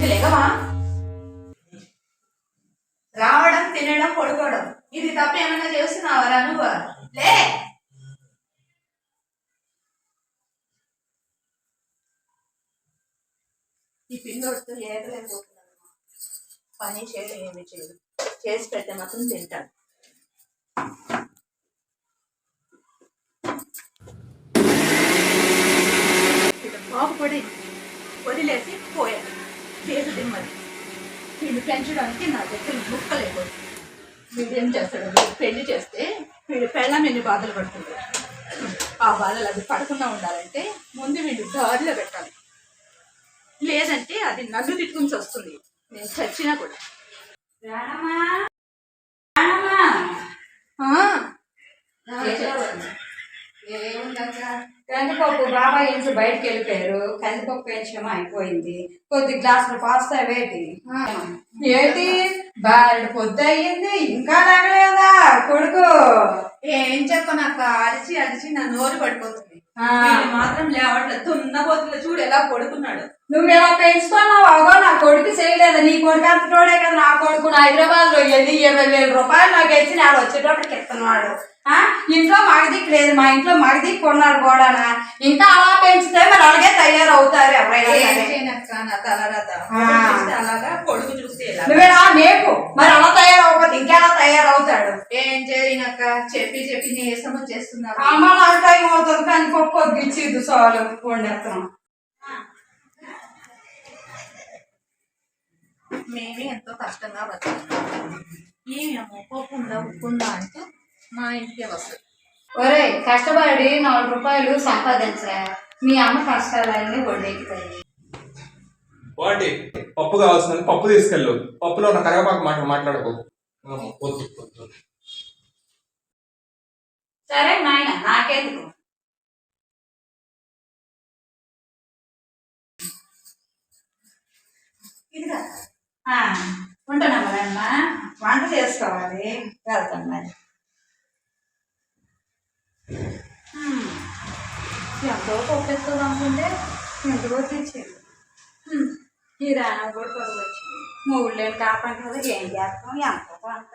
లేవా? రావడం, తినడం, పడుకోవడం, ఇది తప్ప ఏమైనా చేస్తున్నావరా నువ్వు? లే. ఈ పిల్లోడితో ఏగలేకపోతున్నాను. పని చేయడం ఏమి చేయదు. చేసి పెడితే మాత్రం తింటాడు. బాగుపడి వదిలేసి పోయాడు. చేసి తిమ్మది వీళ్ళు పెంచడానికి నా దగ్గర ముక్కలేదు. వీడేం చేస్తాడు? వీడు పెళ్లి చేస్తే వీడు పెళ్ళం ఎన్ని బాధలు పడుతుంది. ఆ బాధలు అది పడకుండా ఉండాలంటే ముందు వీళ్ళు దారిలో పెట్టాలి. లేదంటే అది నన్ను తిట్టుకుని వస్తుంది. నేను చచ్చినా కూడా. కందిపప్పు బాబాయ్ ఇంటి బయటకు వెళ్ళిపోయారు. కందిపప్పు వేయించడం అయిపోయింది. కొద్ది గ్లాసులు పాస్తా వేటి ఏంటి బారెడు పొద్దు అయ్యింది ఇంకా తగలేదా కొడుకు? ఏం చెప్పనక్క, అరిచి అరిచి నా నోరు పడిపోతుంది. మాత్రం లేవట్లేదు. తున్నపోతులు చూడు ఎలా పడుకున్నాడు. నువ్వు ఎలా పెంచుతున్నావు? అగో నా కొడుకు చేయలేదు. నీ కొడుకు అంత తోడే కదా. నా కొడుకు హైదరాబాద్ లో 20,000 రూపాయలు నాకు ఇచ్చి నాడు వచ్చేటప్పటికి ఇస్తున్నాడు. ఇంట్లో మగదిక్కు లేదు. మా ఇంట్లో మగదిక్కు కొన్నారు కూడా. ఇంకా అలా పెంచితే మరి అలాగే తయారవుతారు ఎవరైనా. అలాగా కొడుకు చూస్తే నువ్వేనా మేపు మరి అలా తయారవకపోతే ఇంకెలా తయారవుతాడు? ఏం చేయనక్క, చెప్పి చెప్పి నీరసం వచ్చేస్తున్నా. అమ్మ నాకు టైం అవుతుంది కానీ పప్పు వగ్గిచ్చిద్దు చాలు వండేస్తాం. మేమే ఎంతో కష్టంగా బతుకుతున్నాం. ఏమేమో పోకుండా ఉప్పుందా అంటూ మా ఇంటికే వస్తుంది. ఒరే కష్టపడి 4 రూపాయలు సంపాదించరా. మీ అమ్మ కష్టాలన్నీ ఒడ్డెక్కుతాయి. వాటి పప్పు కావాల్సింది పప్పు తీసుకెళ్ళు. పప్పులో ఉన్న కరివేపాకు మాట మాట్లాడుకో. సరే నాయన నాకెందుకు. ఇదిగా ఉంటున్నామా? వంట చేసుకోవాలి. వెళ్తాం మరి. ఎంతో పప్పెత్తుంది అనుకుంటే ఇంటికి వచ్చేది ఈ రాణం కూడా పొరుగు వచ్చింది. మూడులేని కాపాడు కదా. ఏం చేస్తాం? ఎంతో కొంత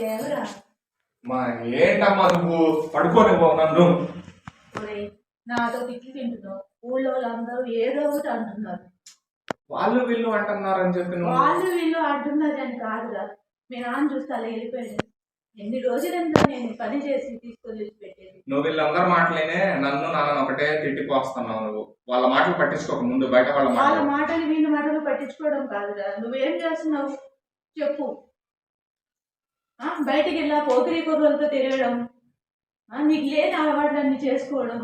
లేవురా. ఏంటమ్మా నువ్వు పడుకోనివ్వు నన్ను. నాతో తిట్లు తింటున్నావు. ఊళ్ళో వాళ్ళందరూ ఏదో ఒకటి అంటున్నారు. వాళ్ళు వీళ్ళు అంటున్నారని చెప్పి వాళ్ళు వీళ్ళు అంటున్నారు అని కాదురా. మీ నాన్న చూస్తే అలా వెళ్ళిపోయాడు. ఎన్ని రోజులంతా నేను పని చేసి తీసుకొని పెట్టేది. నువ్వు వీళ్ళందరూ మాటలేనే నన్ను నాన్న ఒకటే తిట్టిపోస్తున్నావు. నువ్వు వాళ్ళ మాటలు పట్టించుకోక ముందు బయట వాళ్ళ మాటలు వీళ్ళ మాటలు పట్టించుకోవడం కాదురా. నువ్వేం చేస్తున్నావు చెప్పు. బయటికి వెళ్ళా పోకిరీ కుర్రలతో తిరగడం, నీకు లేని అలవాట్లన్నీ చేసుకోవడం,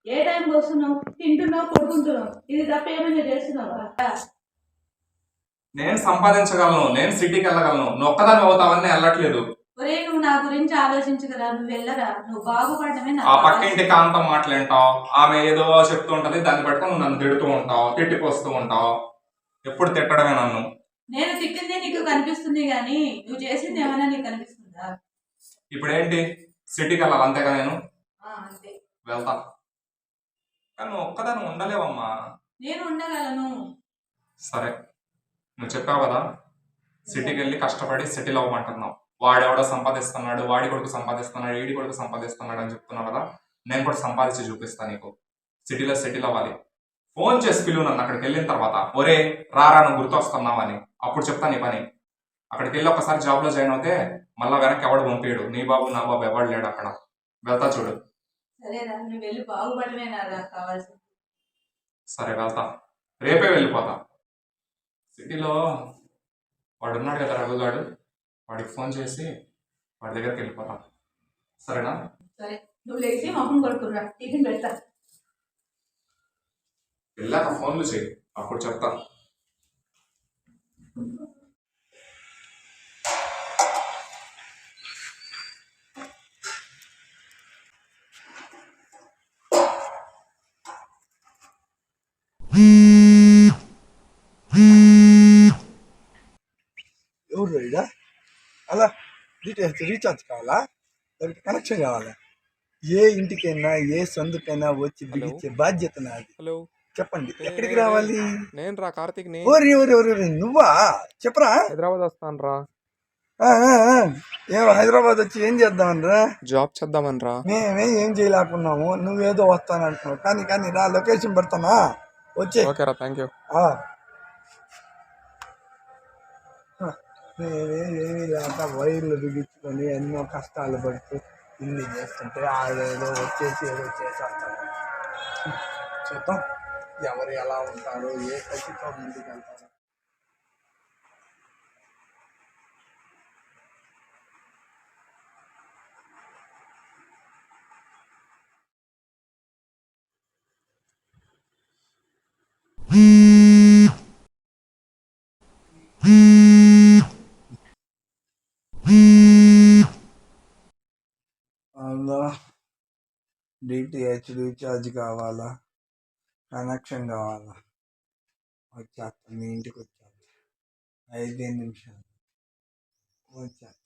ఏ టైంకి వస్తున్నావు, తింటున్నావు, పడుకుంటున్నావు, ఇది తప్ప ఏమైనా చేస్తున్నావా? నేను సంపాదించగలను, నేను సిటీకి వెళ్ళగలను. నువ్వు ఒక్కదాన్ని అవుతావని వెళ్ళట్లేదు. ఒరే నువ్వు నా గురించి ఆలోచించగలరా? నువ్వు వెళ్ళరా? నువ్వు బాగుపడమే. ఆ పక్కింటి కాంతం మాటలేంటావు. ఆమె ఏదో చెప్తూ ఉంటది, దాన్ని పట్టుకొని నువ్వు నన్ను తిడుతూ ఉంటావు, తిట్టిపోస్తూ ఉంటావు. ఎప్పుడు తిట్టడమే నన్ను. నేను తిట్టిందే నీకు కనిపిస్తుంది కానీ నువ్వు చేసింది ఏమైనా నీకు కనిపిస్తుందా? ఇప్పుడేంటి సిటీకి వెళ్ళాలి అంతేగా? నేను అంతే వెళ్తా. కానీ నువ్వు ఒక్కదాన్ని ఉండలేవమ్మా. నేను ఉండగలను. సరే నువ్వు చెప్పావు కదా సిటీకి వెళ్ళి కష్టపడి సెటిల్ అవ్వమంటున్నావు. వాడెవడో సంపాదిస్తున్నాడు, వాడి కొడుకు సంపాదిస్తున్నాడు, వీడి కొడుకు సంపాదిస్తున్నాడు అని చెప్తున్నావు కదా. నేను కూడా సంపాదించి చూపిస్తాను నీకు. సిటీలో సెటిల్ అవ్వాలి. ఫోన్ చేసి పిలువు నన్ను అక్కడికి వెళ్ళిన తర్వాత. ఒరే రారా నువ్వు గుర్తొస్తున్నావు అని. అప్పుడు చెప్తాను నీ పని. అక్కడికి వెళ్ళి ఒకసారి జాబ్లో జాయిన్ అవుతే మళ్ళీ వెనక్కి ఎవడు పంపించడు. నీ బాబు నా బాబు ఎవడు లేడు అక్కడ. వెళ్తా చూడు. సరేరా నువ్వు వెళ్ళి బాగుపడమే నాకు కావాల్సింది. సరే వెళ్తా. రేపే వెళ్ళిపోతా. సిటీలో వాడు ఉన్నాడు కదా రఘుగాడు, వాడికి ఫోన్ చేసి వాడి దగ్గరికి వెళ్ళిపోతా. సరేనా? సరే నువ్వు లేచి మొహం కొడుకురా, టిఫిన్ పెడతా. వెళ్ళాక ఫోన్లు చేయి, అప్పుడు చెప్తా. ఎవరు ఇడా అలా డీటెయిల్స్ రీఛార్జ్ కావాలా? దానికి కనెక్షన్ కావాలా? ఏ ఇంటికైనా ఏ సందుకైనా వచ్చి బిగించే బాధ్యత నాది. హలో చెప్పండి ఎక్కడికి రావాలి? నేను రా కార్తీక్ని ఓరి ఓరి ఓరి ఓరి, నువ్వా? చెప్పరా. హైదరాబాద్ వస్తాను రా ఆ, ఆ, ఆ. ఏం హైదరాబాద్ వచ్చి ఏం చేద్దామనరా? జాబ్ చేద్దామని రా మేమే ఏం చేయలేకున్నాము, నువ్వేదో వస్తానంటున్నావు. కానీ కానీ రా, లొకేషన్ పెడతానా, వచ్చే. ఓకే రా థ్యాంక్ యూ మేమే ఏమీ లేక వైర్లు బిగించుకొని ఎన్నో కష్టాలు పడుతూ ఇన్ని చేస్తుంటే ఆడేదో వచ్చేసి ఏదో చేసేస్తాను. చూద్దాం ఎవరు ఎలా ఉంటారో, ఏ కసితో ముందుకు వెళ్తారో. అందులో డిటిహెచ్ రీఛార్జ్ కావాలా, కనెక్షన్ కావాలా, వచ్చేస్తాను మీ ఇంటికి వచ్చాను 5 నిమిషాలు వచ్చేస్తాను.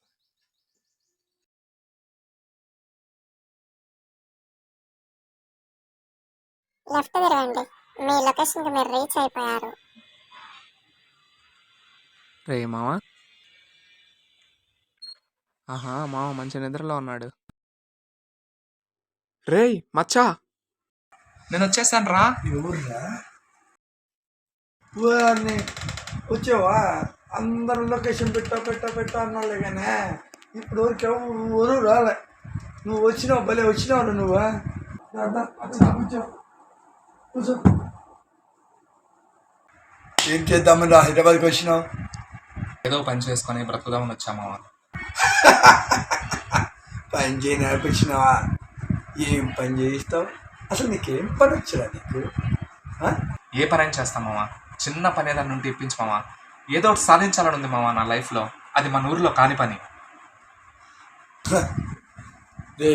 లెఫ్ట్ తిరగండి, మీ లొకేషన్కి మీరు రీచ్ అయిపోయారు. రే మామ ఆహా మామ మంచి నిద్రలో ఉన్నాడు. రేయ్ మచ్చా నేను వచ్చేసాను రా. ఎవరురా? వారిని వచ్చావా? అందరూ లొకేషన్ పెట్టా అన్నాలే కానీ ఇప్పుడు వరకు ఎవరు రాలే. నువ్వు వచ్చినావు, భలే వచ్చినావు నువ్వు. దా, దా, కూర్చో కూర్చో. ఏం చేద్దామని రా హైదరాబాద్కి వచ్చినావు? ఏదో పని చేసుకొని బ్రతుకుదామని వచ్చా మామ. పని చేయి నేర్పించినావా? ఏం పని చేయిస్తావు? అసలు నీకేం పని వచ్చిరా నీకు? ఏ పని అయినా చేస్తాం మామ. చిన్న పని ఏదన్నా ఉంటే ఇప్పించు మామ. ఏదో ఒకటి సాధించాలని ఉంది మామ నా లైఫ్లో. అది మన ఊరిలో కాని పని. రే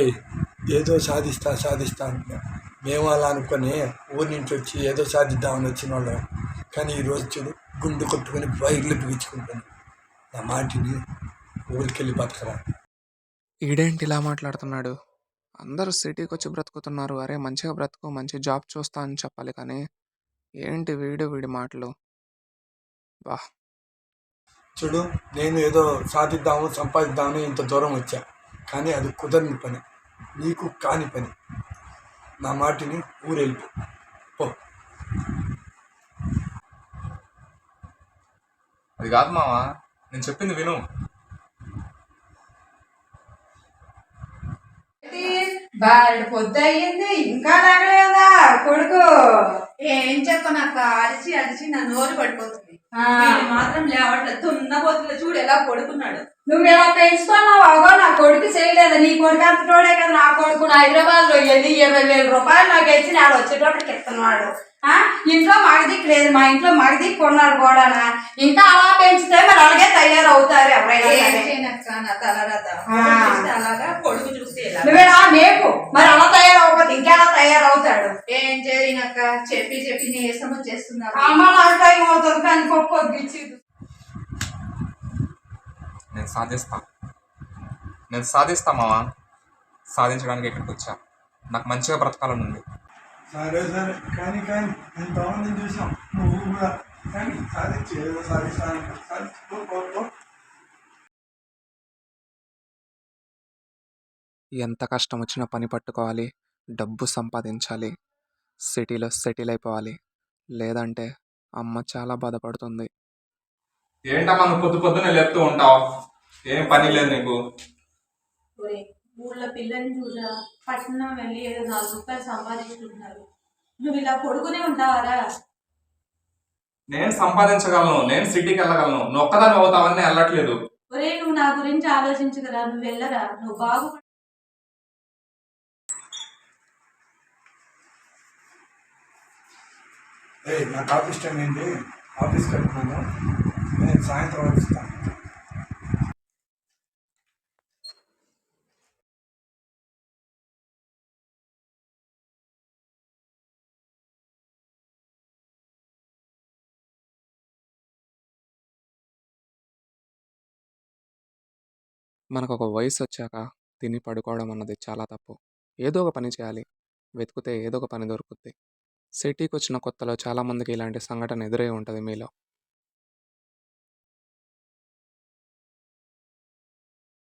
ఏదో సాధిస్తా అంటున్నా. మేము అలా అనుకొని ఊరి నుంచి వచ్చి ఏదో సాధిద్దామని వచ్చిన వాళ్ళు. కానీ ఈరోజు చూడు, గుండు కొట్టుకొని వైర్లు బిగించుకుంటాను. నా మాటిని ఊరికి వెళ్ళి బతకరా. ఈడేంటి ఇలా మాట్లాడుతున్నాడు? అందరూ సిటీకి వచ్చి బ్రతుకుతున్నారు. అరే మంచిగా బ్రతుకు, మంచి జాబ్ చూస్తా అని చెప్పాలి కానీ ఏంటి వీడి మాటలు? బా చూడు, నేను ఏదో సంపాదిద్దామని ఇంత దూరం వచ్చా. కానీ అది కుదరని పని, నీకు కాని పని. నా మాటిని ఊరు వెళ్ళిపో పో. అది కాదు మామ, నేను చెప్పింది విను. బారెడు పొద్దు అయ్యింది ఇంకా లేగలేదా కొడుకు? ఏం చెప్పనక్క, అరిచి నా నోరు పడిపోతుంది. వీడు మాత్రం లేవట్లేదు. దున్నపోతులు చూడు ఎలా పడుకున్నాడు. నువ్వు ఇలా పెంచుతున్నావు అవగో, నా కొడుకు చేయలేదా? నీ కొడుకు అంత తోడే కదా నా కొడుకు. హైదరాబాద్ లో వెళ్ళి 20,000 రూపాయలు నాకు ఇచ్చి నాడు వచ్చేటప్పటికి ఇస్తున్నాడు. ఇంట్లో మగదిక్కు లేదు, మా ఇంట్లో మగదిక్కు కొన్నాడు కూడా. ఇంకా అలా పెంచితే మరి అలాగే తయారవుతారు ఎవరైనా సరే. నా తలరాత అలాగా కొడుకు చూస్తే నువ్వేనా మేపు మరి అలా తయారవకపోతే ఇంకెలా తయారవుతాడు? ఏం చేయనక్క, చెప్పి నీరసం వచ్చేస్తున్నావు. అమ్మ నాకు టైం అవుతుంది కానీ పప్పు వద్దిచ్చి. నేను సాధిస్తా మామ. సాధించడానికి ఇక్కడికి వచ్చా. నాకు మంచిగా బ్రతకాలని ఉంది. సరే కానీ ఎంతమందిని చూసాం, నువ్వు కూడా. కానీ సాధించి ఏదో సాధిస్తాను. ఎంత కష్టం వచ్చినా పని పట్టుకోవాలి, డబ్బు సంపాదించాలి, సిటీలో సెటిల్ అయిపోవాలి. లేదంటే అమ్మ చాలా బాధపడుతుంది. ఏంటమ్మా నువ్వు పొద్దున్నే లేపుతూ ఉంటావు? ఏం పని లేదు నీకు? ఊళ్ళో పిల్లల్ని చూడరా, పట్టణం వెళ్ళి ఏదో 4 రూపాయలు సంపాదించుకుంటున్నారు. నువ్వు ఇలా కొడుకునే ఉంటావారా? నేను సంపాదించగలను, నేను సిటీకి వెళ్ళగలను. నువ్వు ఒక్కదాన్ని అవుతావని నేను వెళ్ళట్లేదు. ఒరే నువ్వు నా గురించి ఆలోచించగరా, నువ్వు వెళ్ళరా, నువ్వు బాగు. నాకు ఆఫీస్ టైం ఏంటి? ఆఫీస్కి వెళ్తున్నాను, నేను సాయంత్రం వస్తాను. మనకు ఒక వయసు వచ్చాక తిని పడుకోవడం అన్నది చాలా తప్పు. ఏదో ఒక పని చేయాలి. వెతికితే ఏదో ఒక పని దొరుకుద్ది. సిటీకి వచ్చిన కొత్తలో చాలామందికి ఇలాంటి సంఘటన ఎదురై ఉంటుంది మీలో.